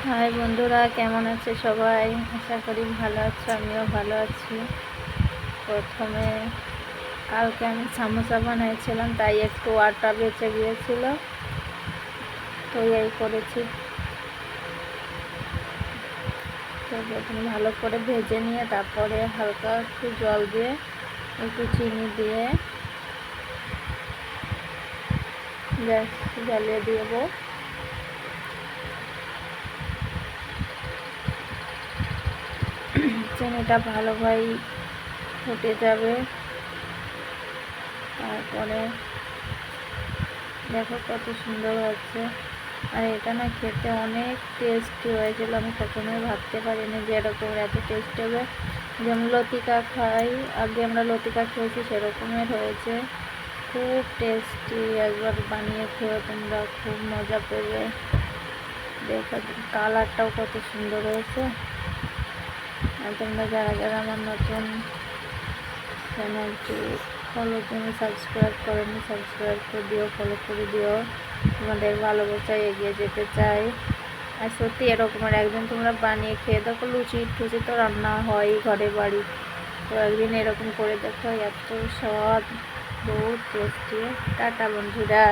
High বন্ধুরা, কেমন আছে সবাই? আশা করি ভালো আছো, আমিও ভালো আছি। প্রথমে কালকে আমি সামোসা বানিয়েছিলাম, তাই একটু আটা বেঁচে গিয়েছিল, তো এই করেছি। তো প্রথমে ভালো করে ভেজে নিয়ে তারপরে হালকা একটু জল দিয়ে একটু চিনি দিয়ে গ্যাস জ্বালিয়ে দেবো। চিনিটা ভালোভাবে ফুটে যাবে। তারপরে দেখো কত সুন্দর হচ্ছে। আর এটা না খেতে অনেক টেস্টি হয়েছিল। আমি প্রথমে ভাবতে পারিনি যে এরকম এত টেস্ট হবে। যেমন লতিকা খাই, আগে আমরা লতিকা খেয়েছি, সেরকমের হয়েছে। খুব টেস্টি, একবার বানিয়ে খেয়েও তোমরা, খুব মজা পেবে। দেখো কালারটাও কত সুন্দর হয়েছে। আর তোমরা যারা যারা আমার নতুন চ্যানেলটি ফলো করে সাবস্ক্রাইব করেনি, সাবস্ক্রাইব করে দিও, ফলো করে দিও। তোমাদের ভালোবাসায় এগিয়ে যেতে চাই। আর সত্যি এরকমের একদিন তোমরা বানিয়ে খেয়ে দেখো। লুচি টুচি তো রান্না হয় ঘরে বাড়ি, তো একদিন এরকম করে দেখো, এত স্বাদ, বহুত টেস্টি। টাটা বন্ধুরা।